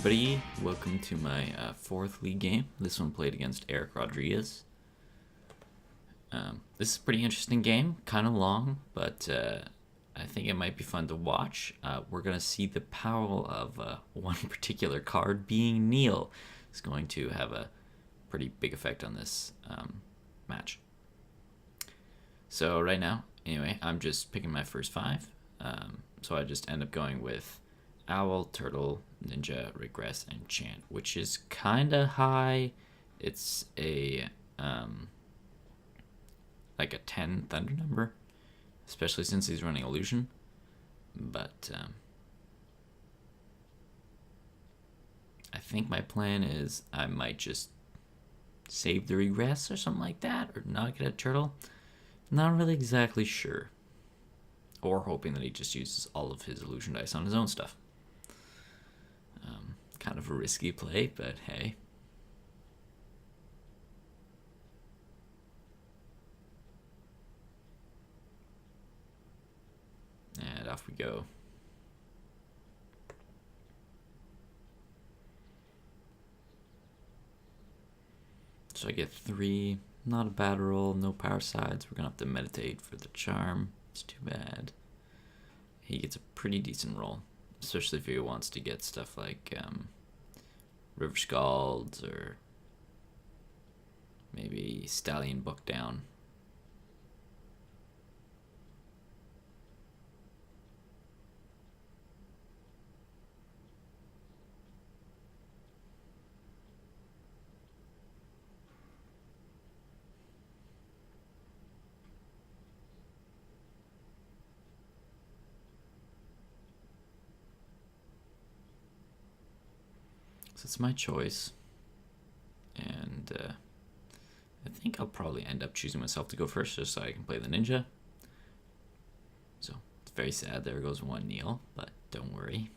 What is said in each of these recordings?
everybody. Welcome to my fourth league game. This one played against Eric Rodriguez. This is a pretty interesting game, kind of long, but I think it might be fun to watch. We're going to see the power of one particular card, being Niall. It's going to have a pretty big effect on this match. So right now, anyway, I'm just picking my first five. So I just end up going with Owl, Turtle, Ninja, Regress, and Chant, which is kind of high. It's a like a 10 Thunder number, especially since he's running Illusion. But I think my plan is I might just save the Regress or something like that, or not get a Turtle. Not really exactly sure. Or hoping that he just uses all of his Illusion dice on his own stuff. Kind of a risky play, but hey. And off we go. So I get 3, not a bad roll, no power sides. We're gonna have to meditate for the charm. It's too bad. He gets a pretty decent roll, especially if he wants to get stuff like River Scalds or maybe Stallion Book Down. So it's my choice, and I think I'll probably end up choosing myself to go first just so I can play the Ninja. So it's very sad, there goes one Niall, but don't worry.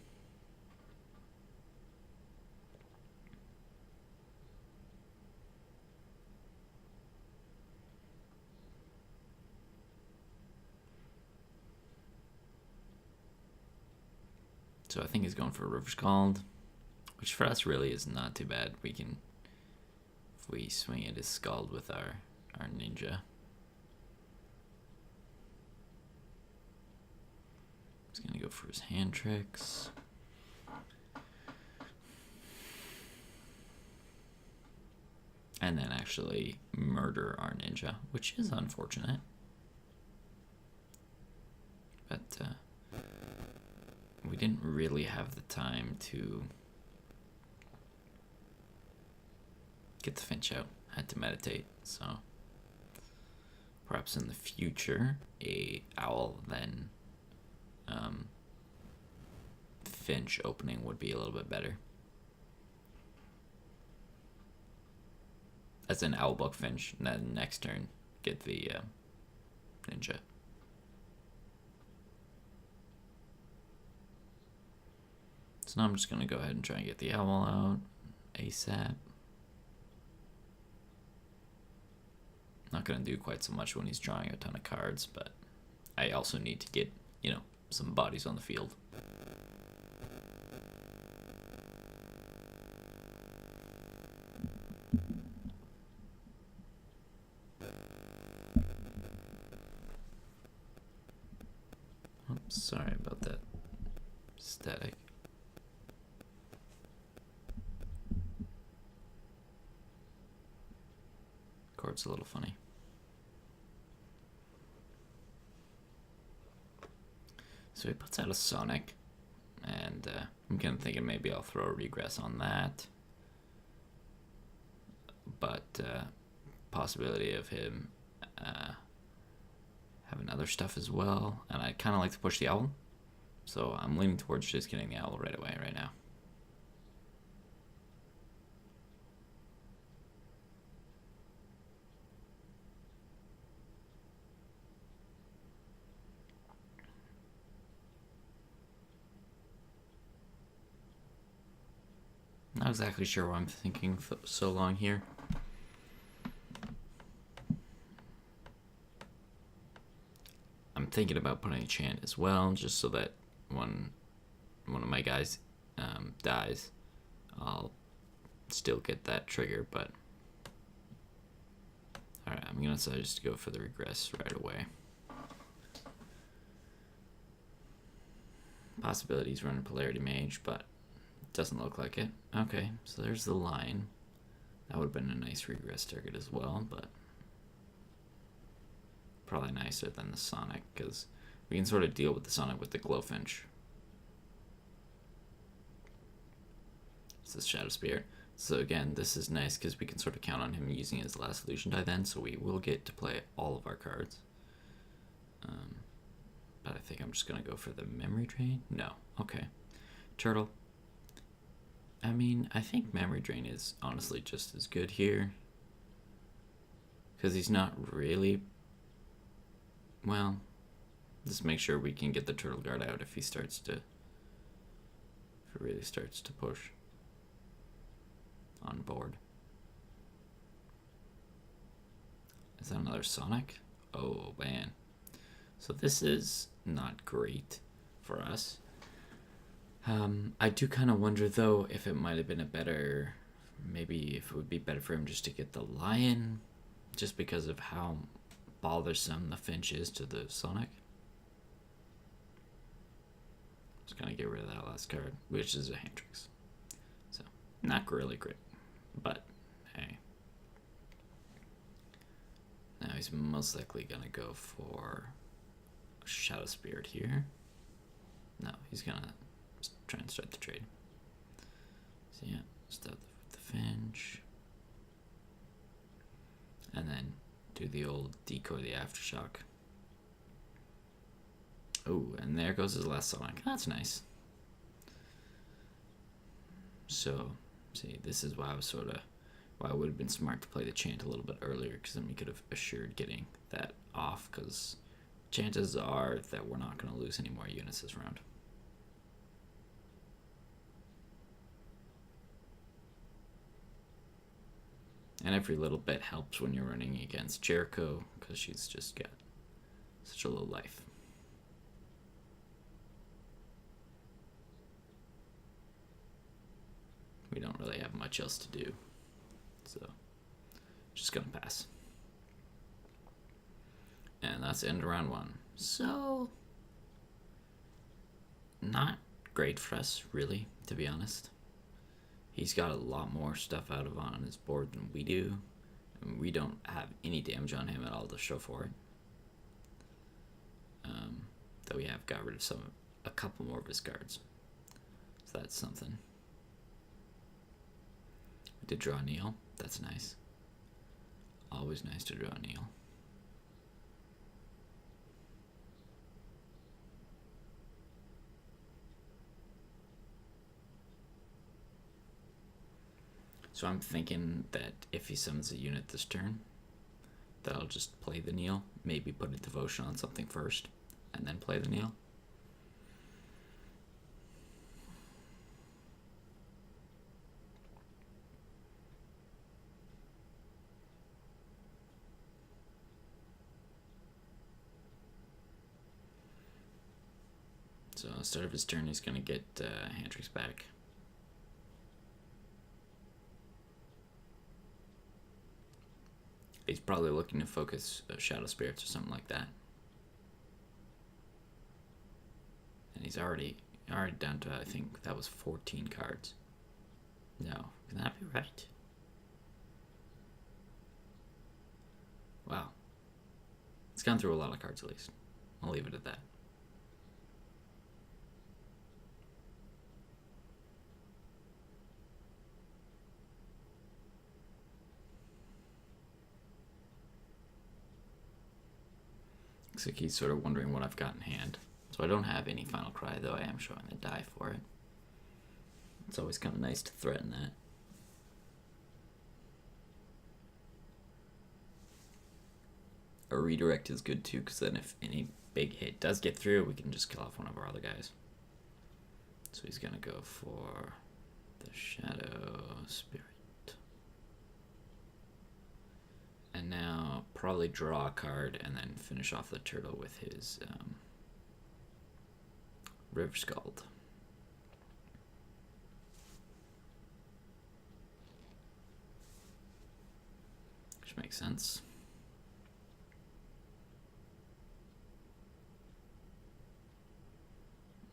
So I think he's going for a River Scald, which for us really is not too bad. We can, if we swing it as Scald with our Ninja. He's gonna go for his hand tricks. And then actually murder our Ninja, which is unfortunate. But we didn't really have the time to get the Finch out. Had to meditate, so perhaps in the future a Owl then Finch opening would be a little bit better. As an Owl Buck Finch, and then next turn get the Ninja. So now I'm just gonna go ahead and try and get the Owl out ASAP. Not going to do quite so much when he's drawing a ton of cards, but I also need to get, some bodies on the field. Oops, sorry about that static. Card's a little funny. So he puts out a Sonic, and I'm kind of thinking maybe I'll throw a Regress on that. But possibility of him having other stuff as well, and I kind of like to push the Owl, so I'm leaning towards just getting the Owl right away right now. Not exactly sure why I'm thinking so long here. I'm thinking about putting a Chant as well, just so that when one of my guys dies, I'll still get that trigger, but alright, I'm gonna decide just to go for the regress right away. Possibilities running Polarity Mage, but it doesn't look like it. Okay, so there's the line. That would have been a nice regress target as well, but probably nicer than the Sonic, because we can sort of deal with the Sonic with the Glowfinch. It's this Shadow Spear. So again, this is nice because we can sort of count on him using his last illusion die then, so we will get to play all of our cards. But I think I'm just going to go for the Memory Drain. No. Okay. Turtle. I mean, I think Memory Drain is honestly just as good here. Because he's not really... Well, just make sure we can get the Turtle Guard out if he starts to... If it really starts to push on board. Is that another Sonic? Oh, man. So this is not great for us. I do kind of wonder, though, if it might have been a better... Maybe if it would be better for him just to get the Lion, just because of how bothersome the Finch is to the Sonic. Just gonna get rid of that last card, which is a Handtrix. So, not really great, but hey. Now he's most likely gonna go for a Shadow Spirit here. No, he's gonna try and start the trade. So yeah, start with the Finch. And then do the old decoy, the Aftershock. Oh, and there goes his last Sonic. That's nice. So, see, this is why I was why it would have been smart to play the Chant a little bit earlier, because then we could have assured getting that off, because chances are that we're not going to lose any more units this round. And every little bit helps when you're running against Jericho, because she's just got such a low life. We don't really have much else to do, so just gonna pass. And that's the end of round one. So, not great for us, really, to be honest. He's got a lot more stuff out of on his board than we do, and we don't have any damage on him at all to show for it. Though we have got rid of a couple more of his cards, so that's something. We did draw Niall. That's nice. Always nice to draw Niall. So I'm thinking that if he summons a unit this turn, that I'll just play the Niall, maybe put a devotion on something first, and then play the Niall. So at the start of his turn, he's going to get Handtrix back. He's probably looking to focus Shadow Spirits or something like that. And he's already down to, I think that was 14 cards. No, can that be right? Wow. It's gone through a lot of cards at least. I'll leave it at that. Looks like he's sort of wondering what I've got in hand. So I don't have any Final Cry, though I am showing the die for it. It's always kind of nice to threaten that. A redirect is good too, because then if any big hit does get through, we can just kill off one of our other guys. So he's going to go for the Shadow Spirit. And now probably draw a card and then finish off the turtle with his River Scald. which makes sense.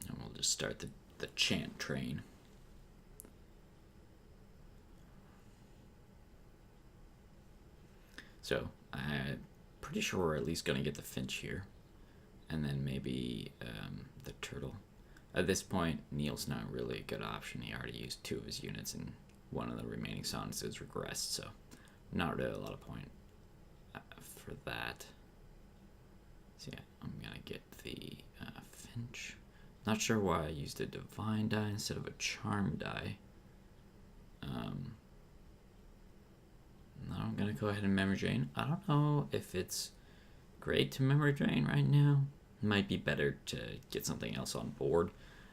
And we'll just start the chant train. So I'm pretty sure we're at least going to get the Finch here. And then maybe the Turtle. At this point, Niall's not really a good option. He already used 2 of his units, and one of the remaining sons is regressed, so not really a lot of point for that. So yeah, I'm going to get the Finch. Not sure why I used a Divine die instead of a Charm die. Now I'm going to go ahead and Memory Drain. I don't know if it's great to Memory Drain right now. It might be better to get something else on board.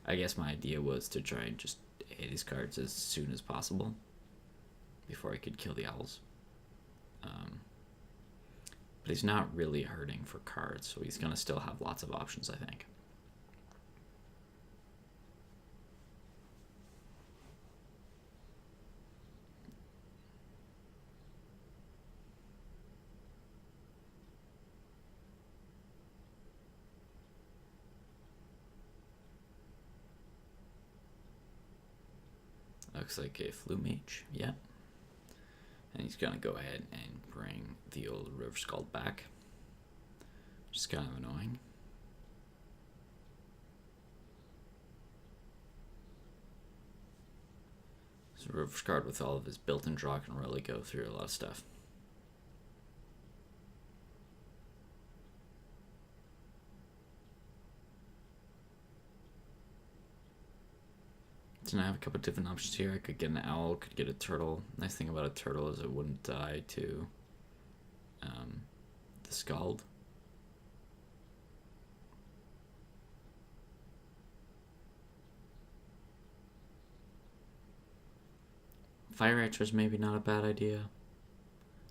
I guess my idea was to try and just hit his cards as soon as possible before I could kill the owls. But he's not really hurting for cards, so he's going to still have lots of options, I think. Looks like a Flu Mage, yeah. And he's gonna go ahead and bring the old River Scald back, which is kind of annoying. So River Scald with all of his built-in draw can really go through a lot of stuff. So now I have a couple different options here. I could get an owl, could get a turtle. Nice thing about a turtle is it wouldn't die to the Scald. Fire Archer's maybe not a bad idea.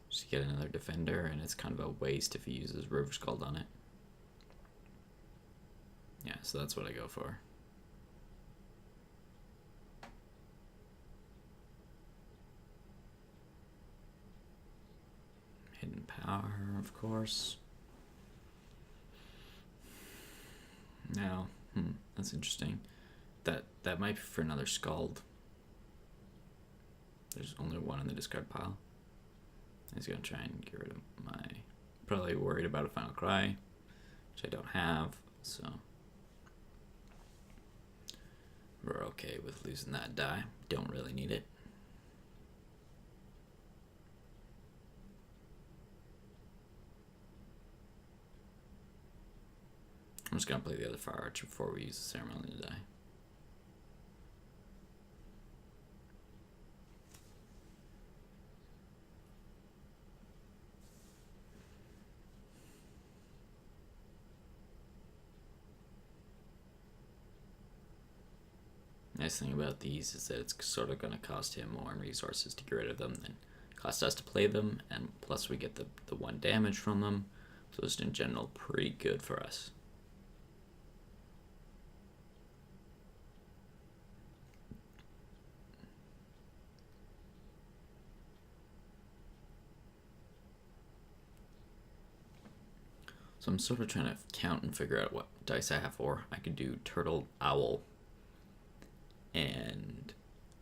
Just get another defender, and it's kind of a waste if he uses River Scald on it. Yeah, so that's what I go for. Hidden Power, of course. Now, that's interesting. That might be for another Scald. There's only one in the discard pile. He's gonna try and get rid of my... Probably worried about a Final Cry, which I don't have, so... We're okay with losing that die. Don't really need it. I'm just gonna play the other Fire Archer before we use the Ceremonial die. Nice thing about these is that it's sort of going to cost him more in resources to get rid of them than it costs us to play them, and plus we get the 1 damage from them, so just in general pretty good for us. So I'm sort of trying to count and figure out what dice I have for. I could do Turtle, Owl, and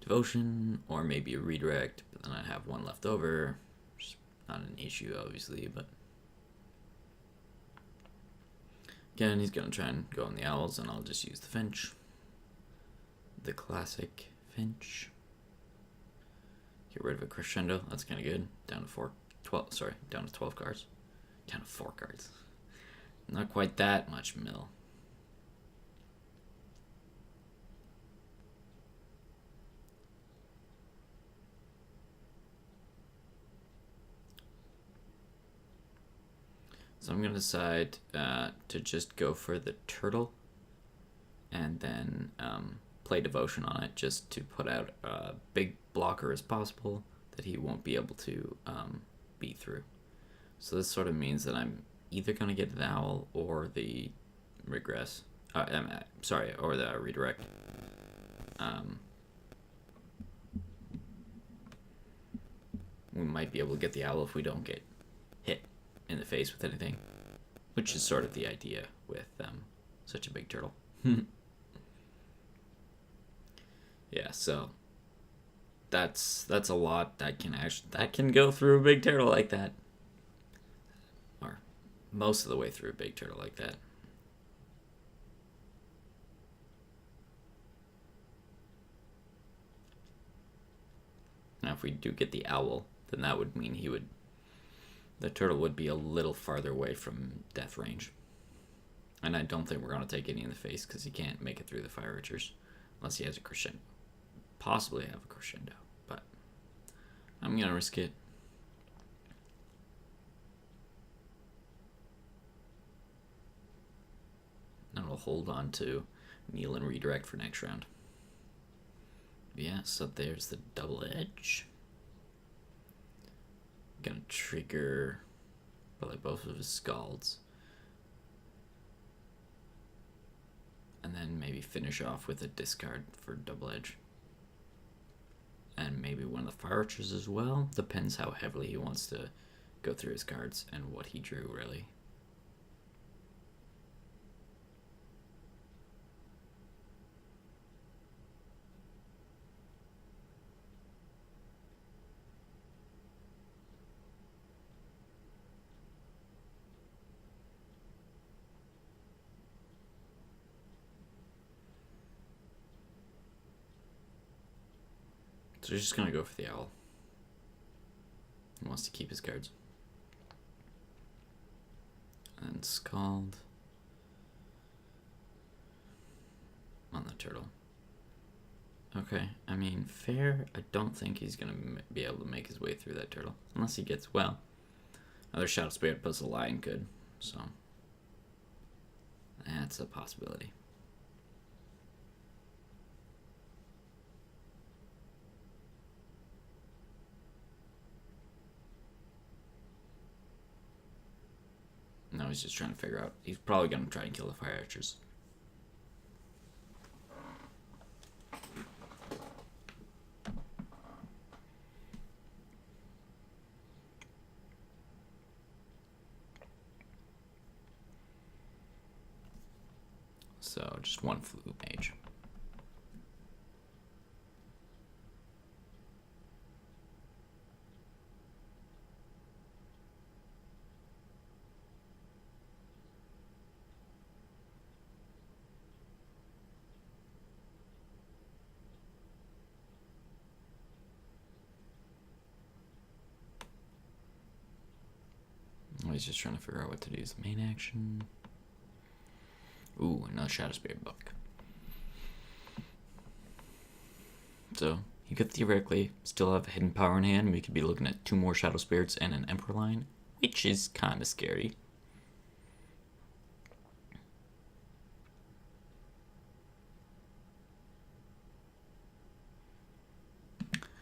Devotion, or maybe a Redirect, but then I have 1 left over. Which is not an issue, obviously, but... Again, he's going to try and go on the Owls, and I'll just use the Finch. The classic Finch. Get rid of a Crescendo, that's kind of good. Down to 12 cards. Down to 4 cards. Not quite that much mill. So I'm going to decide to just go for the Turtle and then play Devotion on it just to put out a big blocker as possible that he won't be able to beat through. So this sort of means that I'm either going to get the Owl or the Regress. Or the Redirect. We might be able to get the Owl if we don't get hit in the face with anything, which is sort of the idea with such a big turtle. Yeah, so that's a lot that can go through a big turtle like that, or most of the way through a big turtle like that. Now, if we do get the owl, then that would mean the turtle would be a little farther away from death range. And I don't think we're going to take any in the face because he can't make it through the fire archers unless he has a crescendo. Possibly have a crescendo, but I'm going to risk it. And we'll hold on to Niall and redirect for next round. Yeah, so there's the double edge. Gonna trigger probably both of his scalds. And then maybe finish off with a discard for double edge. And maybe one of the fire archers as well. Depends how heavily he wants to go through his cards and what he drew, really. So he's just going to go for the owl. He wants to keep his cards. And Scald on the turtle. Okay, I mean, fair. I don't think he's going to be able to make his way through that turtle. Unless he gets, well, another Shadow Spirit plus a lion could. So, that's a possibility. No, he's just trying to figure out. He's probably going to try and kill the fire archers. So, just one Flute Mage. He's just trying to figure out what to do as the main action. Ooh, another Shadow Spirit book. So, he could theoretically still have a hidden power in hand. We could be looking at 2 more Shadow Spirits and an Emperor line, which is kind of scary.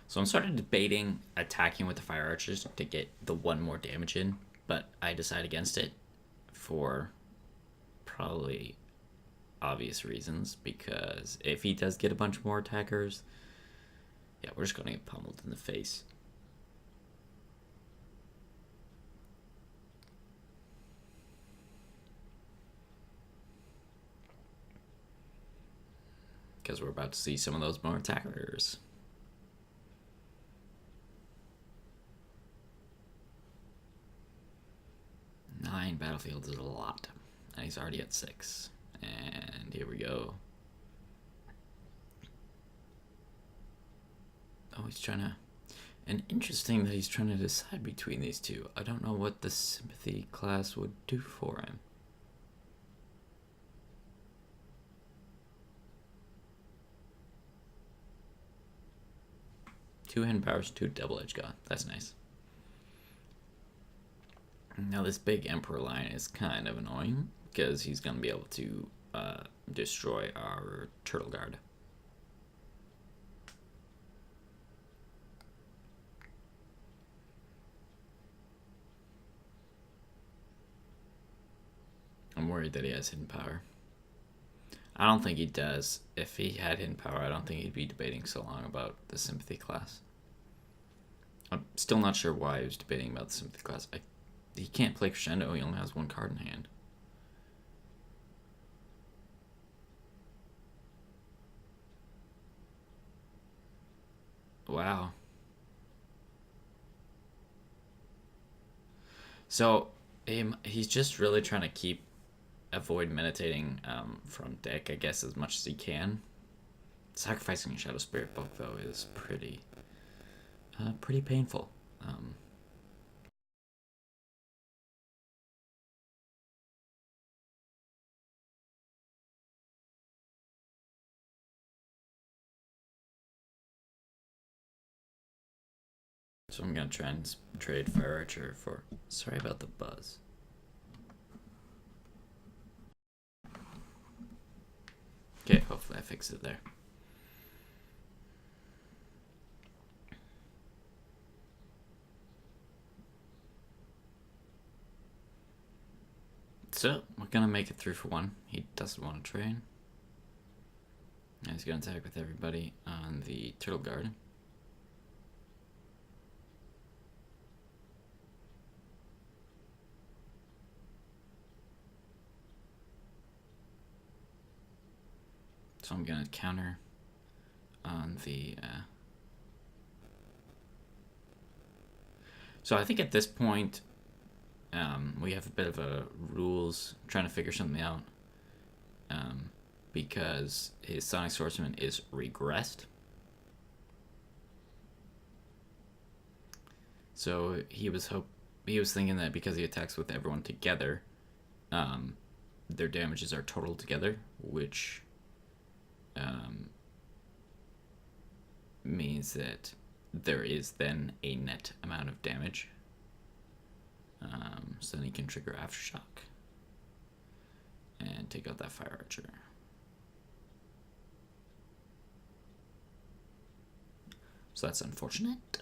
So I'm sort of debating attacking with the Fire Archers to get the 1 more damage in, but I decide against it for probably obvious reasons, because if he does get a bunch more attackers, yeah, we're just going to get pummeled in the face. Because we're about to see some of those more attackers. Nine battlefields is a lot. And he's already at 6. And here we go. Oh, he's trying to... And interesting that he's trying to decide between these 2. I don't know what the sympathy class would do for him. Two hand powers, 2 double edge god. That's nice. Now this big Emperor line is kind of annoying because he's going to be able to destroy our Turtle Guard. I'm worried that he has hidden power. I don't think he does. If he had hidden power, I don't think he'd be debating so long about the sympathy class. I'm still not sure why he was debating about the sympathy class. He can't play Crescendo. He only has one card in hand. Wow. So he's just really trying to avoid meditating from deck, I guess, as much as he can. Sacrificing a Shadow Spirit Book, though, is pretty painful. So I'm gonna try and trade Fire Archer for. Sorry about the buzz. Okay, hopefully I fixed it there. So, we're gonna make it through for one. He doesn't want to trade. And he's gonna attack with everybody on the Turtle Guard. So I'm gonna counter on the. So I think at this point, we have a bit of a rules trying to figure something out. Because his Sonic Swordsman is regressed. So he was thinking that because he attacks with everyone together, their damages are total together, which means that there is then a net amount of damage. So then he can trigger Aftershock and take out that Fire Archer. So that's unfortunate.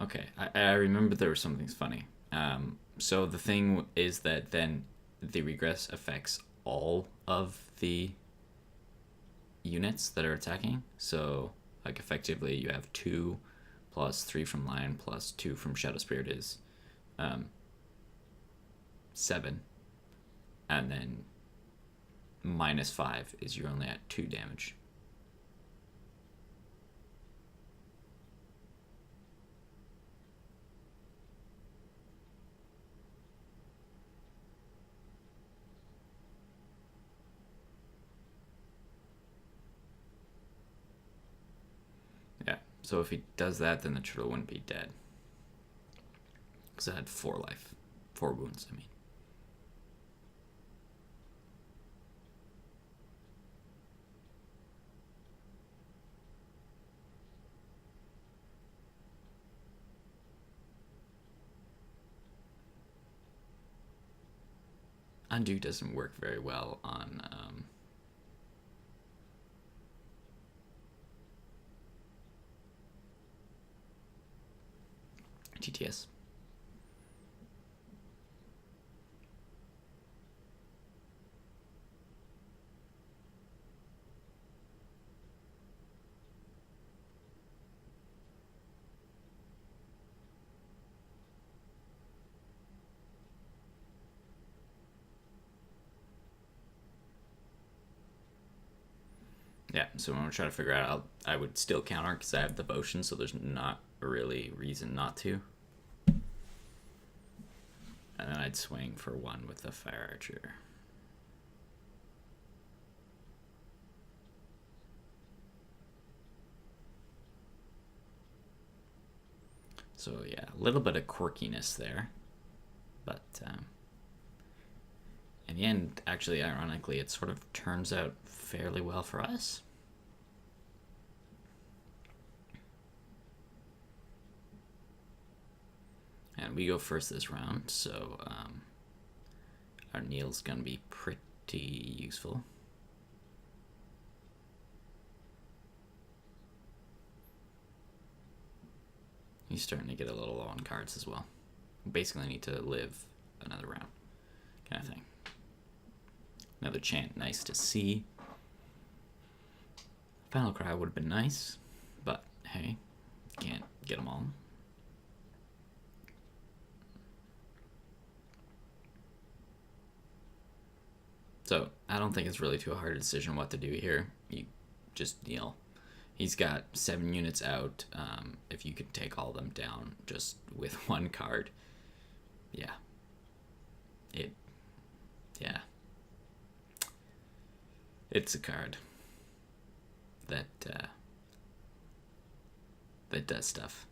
Okay. I remember there was something funny. So the thing is that then the regress affects all of the units that are attacking. So, like, effectively, you have 2 plus 3 from Lion plus 2 from Shadow Spirit is 7. And then minus 5 is you're only at 2 damage. Yeah, so if he does that, then the turtle wouldn't be dead. Because it had 4 life. 4 wounds, I mean. Undo doesn't work very well on TTS. Yeah, so I'm going to try to figure out, I would still counter because I have devotion, so there's not really reason not to. And then I'd swing for 1 with the Fire Archer. So yeah, a little bit of quirkiness there. But in the end, actually, ironically, it sort of turns out fairly well for us. And we go first this round, so our Niall's going to be pretty useful. He's starting to get a little low on cards as well. Basically need to live another round, kind of thing. Another chant, nice to see. Final Cry would have been nice, but hey, can't get them all. So I don't think it's really too hard a decision what to do here. You just deal. He's got 7 units out. If you could take all of them down just with one card, yeah. Yeah. It's a card that that does stuff.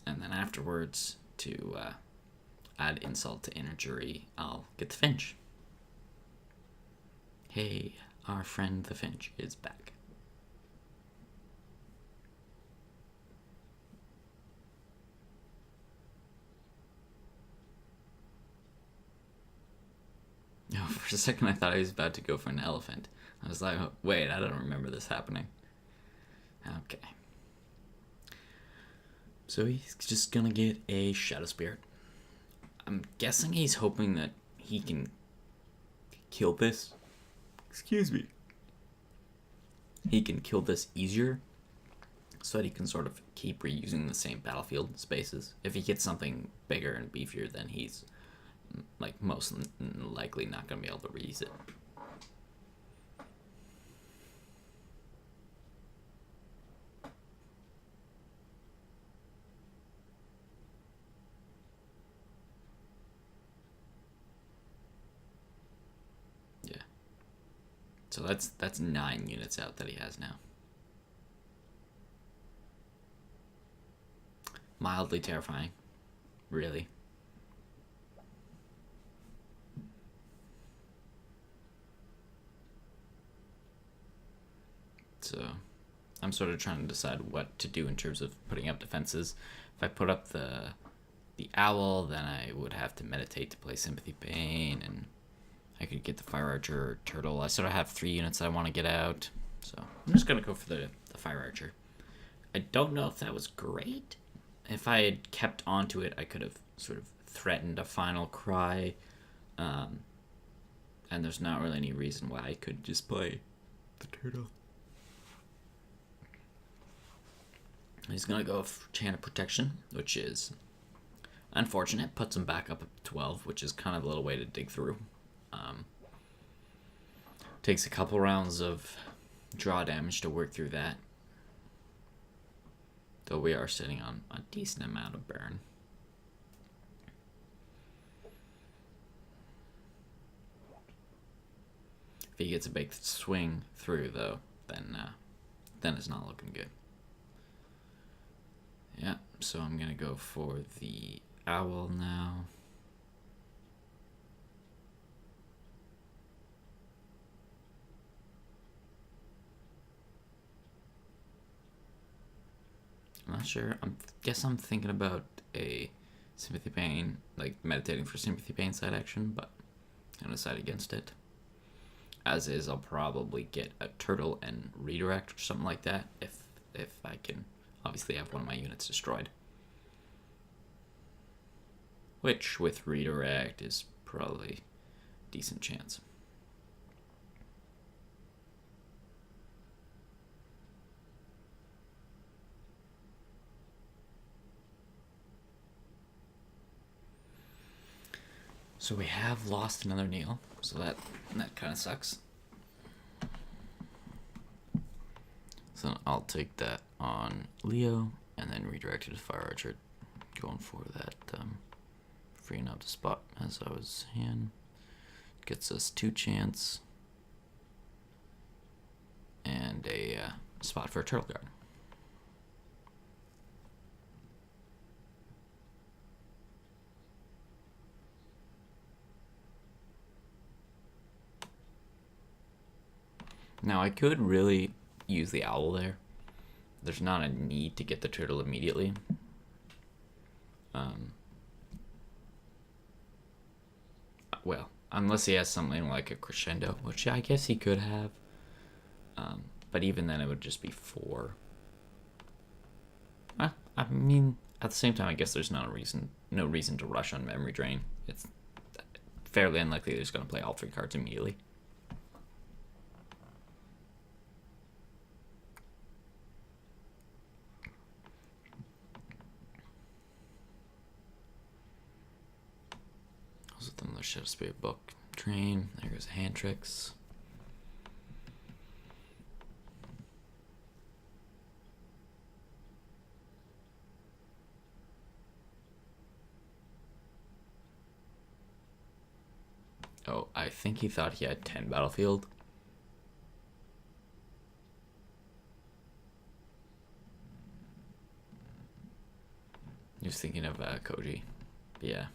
And then afterwards, to add insult to injury, I'll get the Finch. Hey, our friend the Finch is back. Oh, for a second I thought I was about to go for an elephant. I was like, oh, wait, I don't remember this happening. Okay. So he's just gonna get a Shadow Spirit. I'm guessing he's hoping that he can kill this. Excuse me. He can kill this easier so that he can sort of keep reusing the same battlefield spaces. If he gets something bigger and beefier, then he's like most likely not going to be able to reuse it. Yeah. So that's 9 units out that he has now. Mildly terrifying. Really. So I'm sort of trying to decide what to do in terms of putting up defenses. If I put up the Owl, then I would have to meditate to play Sympathy Bane, and I could get the Fire Archer or Turtle. I sort of have 3 units that I want to get out, so I'm just going to go for the Fire Archer. I don't know if that was great. If I had kept onto it, I could have sort of threatened a Final Cry, and there's not really any reason why I could just play the Turtle. He's going to go for Chant of Protection, which is unfortunate. Puts him back up at 12, which is kind of a little way to dig through. Takes a couple rounds of draw damage to work through that. Though we are sitting on a decent amount of burn. If he gets a big swing through, though, then it's not looking good. Yeah, so I'm going to go for the Owl now. I'm not sure. Guess I'm thinking about a Sympathy Bane, like meditating for Sympathy Bane side action, but I'm going to decide against it. As is, I'll probably get a Turtle and redirect or something like that if I can obviously have one of my units destroyed. Which, with redirect, is probably a decent chance. So we have lost another Niall, so that kind of sucks. So I'll take that on Leo, and then redirect it to Fire Archer, going for that, freeing up the spot as I was saying. Gets us 2 chance, and a spot for a Turtle Guard. Now, I could really use the Owl there. There's not a need to get the Turtle immediately. Well, unless he has something like a Crescendo, which I guess he could have. But even then, it would just be 4. I mean, at the same time, I guess there's not a reason no reason to rush on memory drain. It's fairly unlikely they're just going to play all 3 cards immediately. Also, then the Shadow Spirit book. Train. There goes Hand Tricks. Oh, I think he thought he had 10 battlefield. He was thinking of Koji. Yeah.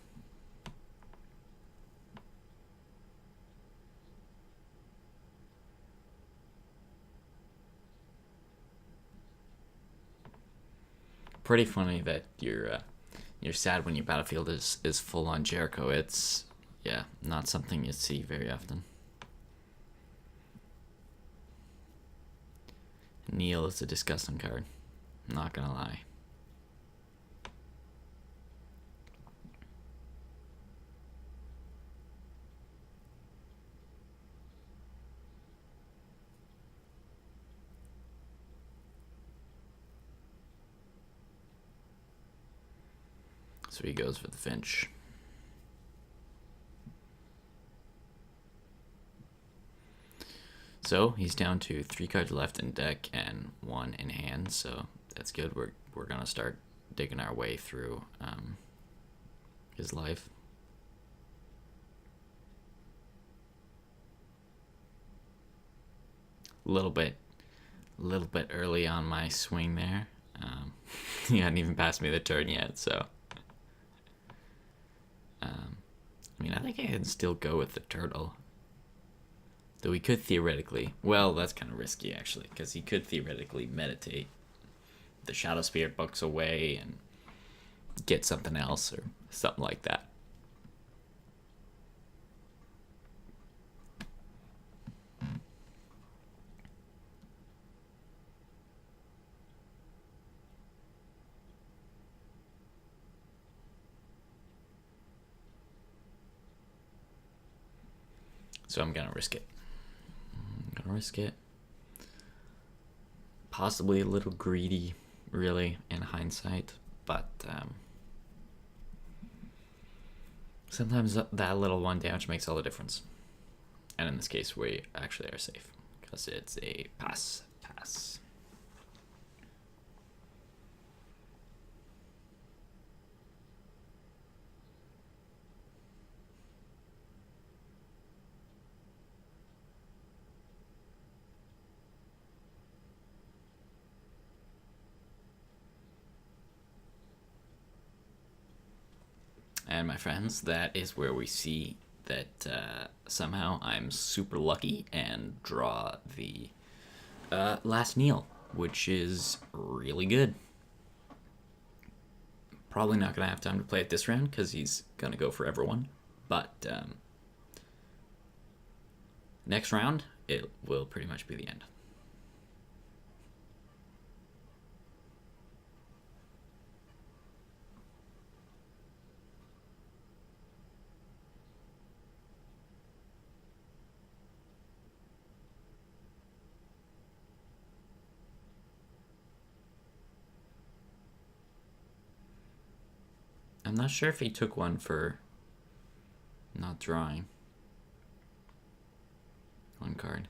Pretty funny that you're sad when your battlefield is full on Jericho. It's, yeah, not something you see very often. Niall is a disgusting card. I'm not gonna lie. So he goes for the Finch. So he's down to 3 cards left in deck and 1 in hand, so that's good. We're gonna start digging our way through his life. A little bit early on my swing there. He hadn't even passed me the turn yet, so. I mean, I think I can still go with the turtle. Though he could theoretically... Well, that's kind of risky, actually, because he could theoretically meditate the Shadow Spirit books away and get something else or something like that. So I'm gonna risk it. Possibly a little greedy, really, in hindsight, but sometimes that little 1 damage makes all the difference. And in this case, we actually are safe because it's a pass. And my friends, that is where we see that somehow I'm super lucky and draw the last Niall, which is really good. Probably not going to have time to play it this round because he's going to go for everyone. But next round, it will pretty much be the end. I'm not sure if he took one for not drawing 1 card.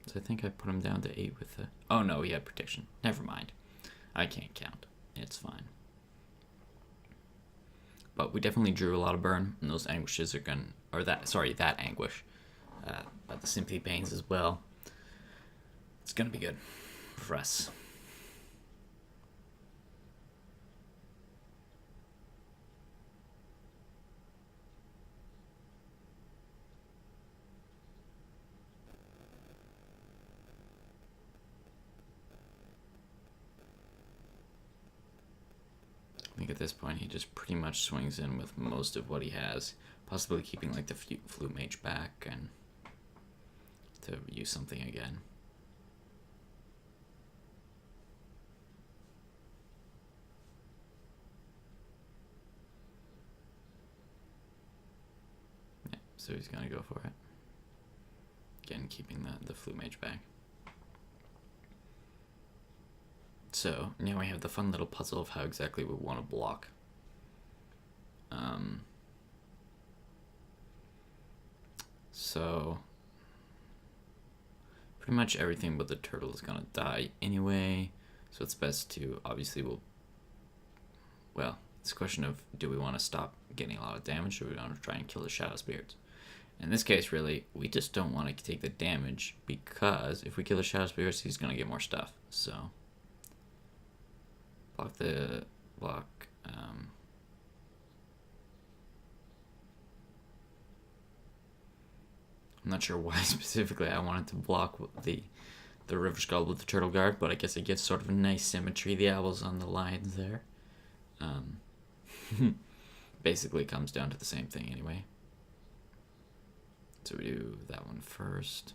So I think I put him down to 8 with the... Oh no, he had protection. Never mind. I can't count. It's fine. But we definitely drew a lot of burn, and those anguishes are gonna... Or that anguish. But the sympathy pains as well. It's gonna be good for us. I think at this point he just pretty much swings in with most of what he has, possibly keeping like the Flute Mage back and to use something again. So he's gonna go for it. Again, keeping the Flute Mage back. So now we have the fun little puzzle of how exactly we want to block. So pretty much everything but the turtle is gonna die anyway. So it's best to obviously well, it's a question of, do we want to stop getting a lot of damage, or do we want to try and kill the Shadow Spirits? In this case, really, we just don't want to take the damage, because if we kill the Shadow Spirits, he's going to get more stuff. So, block. I'm not sure why specifically I wanted to block the River Skull with the Turtle Guard, but I guess it gives sort of a nice symmetry. The owls on the lions there. Basically comes down to the same thing anyway. So we do that one first.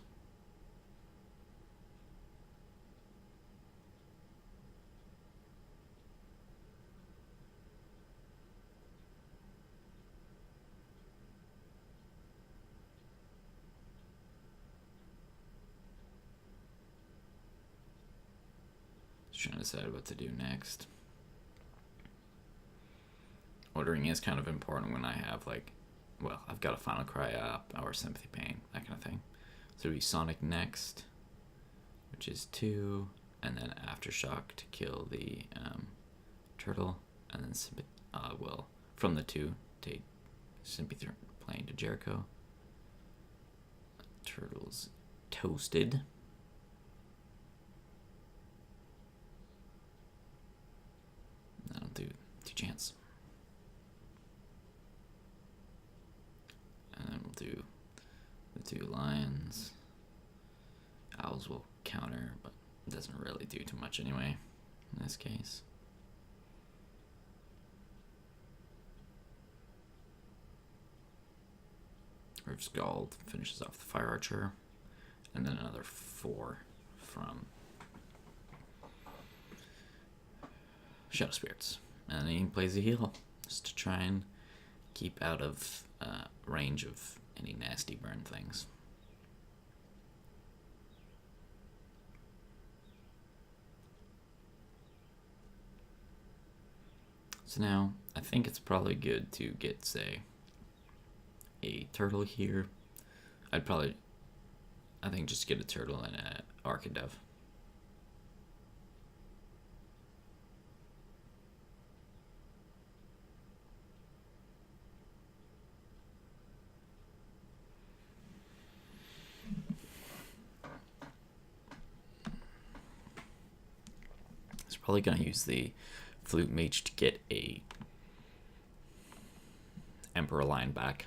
Just trying to decide what to do next. Ordering is kind of important when I have, like, well, I've got a Final Cry up or Sympathy Pain, that kind of thing. So we Sonic next, which is 2, and then Aftershock to kill the turtle, and then from the 2 take Sympathy Pain to Jericho. Turtle's toasted. That'll do 2 chance. And then we'll do the 2 lions. Owls will counter, but it doesn't really do too much anyway in this case. River Skull finishes off the Fire Archer, and then another 4 from Shadow Spirits. And then he plays a heal, just to try and keep out of range of any nasty burn things. So now, I think it's probably good to get, say, a turtle here. I think just get a turtle and an Arcandev. Probably going to use the Flute Mage to get a Emperor Lion back.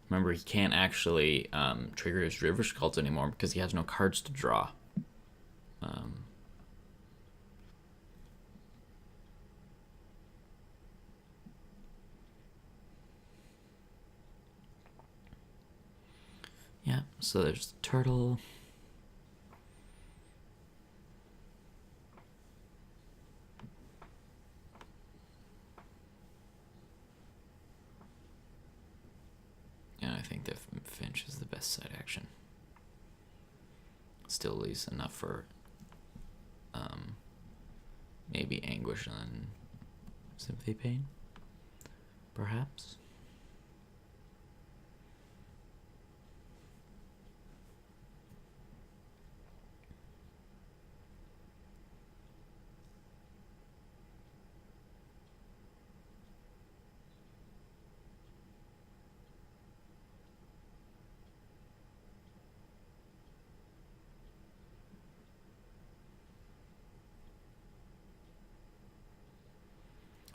Remember, he can't actually trigger his River Skulls anymore because he has no cards to draw. Yeah, so there's the turtle. I think that Finch is the best side action. Still leaves enough for maybe Anguish and Sympathy Pain, perhaps.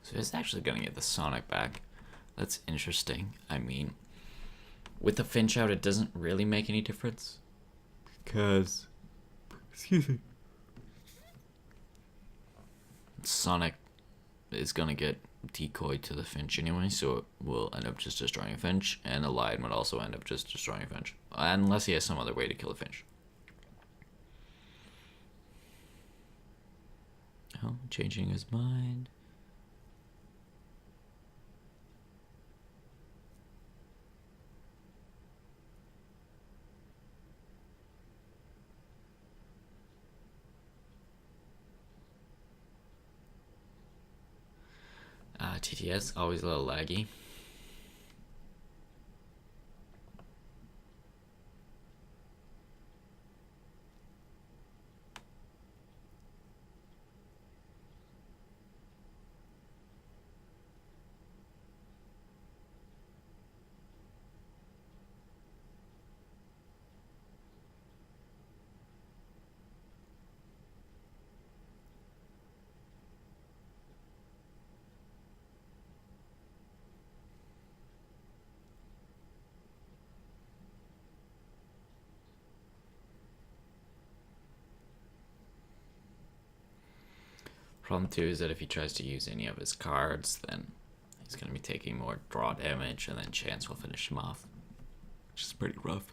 So it's actually going to get the Sonic back. That's interesting. I mean, with the Finch out, it doesn't really make any difference. Because, excuse me, Sonic is going to get decoyed to the Finch anyway, so it will end up just destroying a Finch, and the Lion would also end up just destroying a Finch. Unless he has some other way to kill a Finch. Oh, changing his mind. TTS, always a little laggy. Problem 2 is that if he tries to use any of his cards, then he's going to be taking more draw damage, and then Chance will finish him off, which is pretty rough.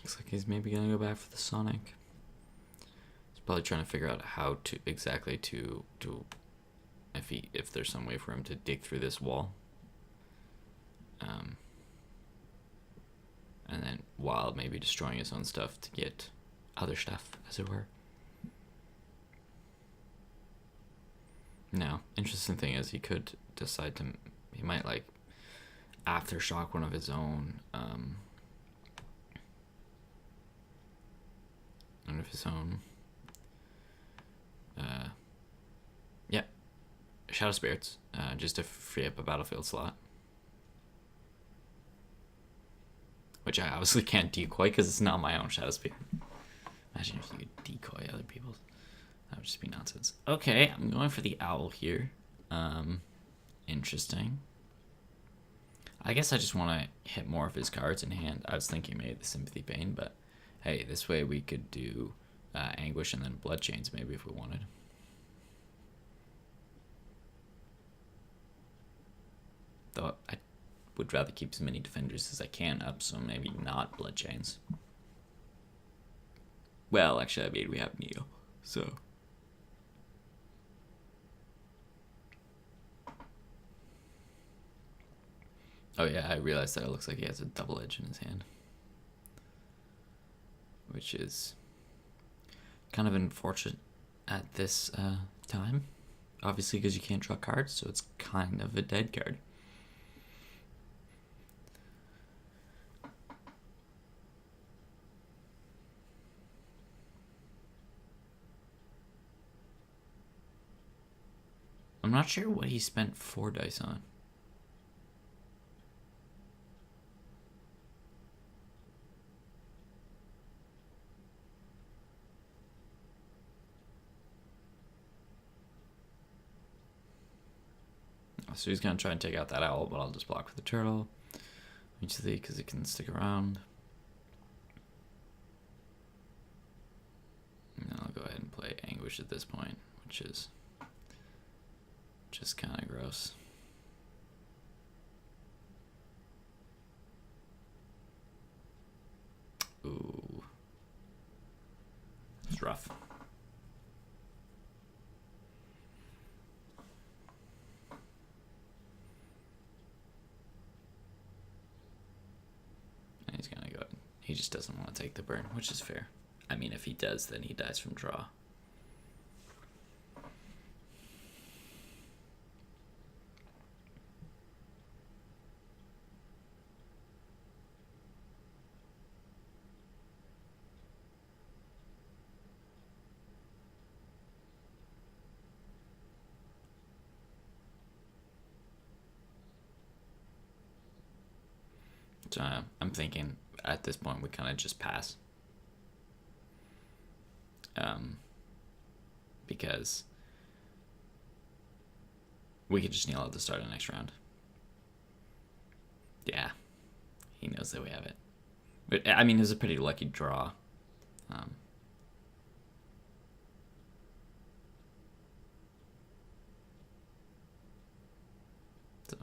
Looks like he's maybe gonna go back for the Sonic. He's probably trying to figure out how to exactly to if there's some way for him to dig through this wall. And then while maybe destroying his own stuff to get other stuff, as it were. Now, interesting thing is he could decide to, he might like aftershock one of his own, yeah, Shadow Spirits, just to free up a battlefield slot. Which I obviously can't decoy because it's not my own Shadow Spirit. Imagine if you could decoy other people's. That would just be nonsense. Okay, I'm going for the owl here. Interesting. I guess I just want to hit more of his cards in hand. I was thinking maybe the Sympathy Pain, but hey, this way we could do Anguish and then Blood Chains maybe if we wanted. Though I would rather keep as many defenders as I can up, so maybe not Blood Chains. Well, actually, I mean, we have Niall, so. Oh yeah, I realized that it looks like he has a double edge in his hand. Which is kind of unfortunate at this time. Obviously, because you can't draw cards, so it's kind of a dead card. I'm not sure what he spent 4 dice on. So he's going to try and take out that owl, but I'll just block for the turtle. Immediately, because it can stick around. And I'll go ahead and play Anguish at this point, which is just kind of gross. Ooh. It's rough. And he's gonna go ahead. He just doesn't want to take the burn, which is fair. I mean, if he does, then he dies from draw. So I'm thinking at this point we kind of just pass. Because we could just kneel out to start the next round. Yeah, he knows that we have it. But I mean, it was a pretty lucky draw. So.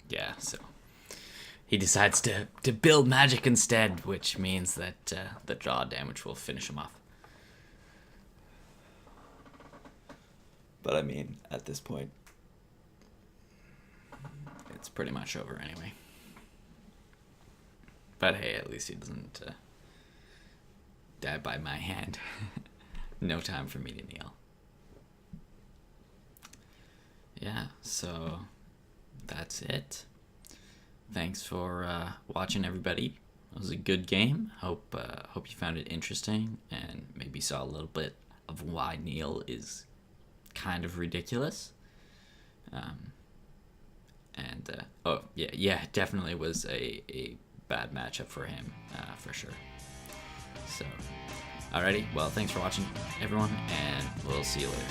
Yeah, so he decides to build magic instead, which means that the draw damage will finish him off. But I mean, at this point, it's pretty much over anyway. But hey, at least he doesn't die by my hand. No time for me to kneel. Yeah, so that's it. Thanks for watching, everybody. It was a good game. Hope you found it interesting and maybe saw a little bit of why Niall is kind of ridiculous. Oh yeah, definitely was a bad matchup for him, for sure. So, alrighty. Well, thanks for watching, everyone, and we'll see you later.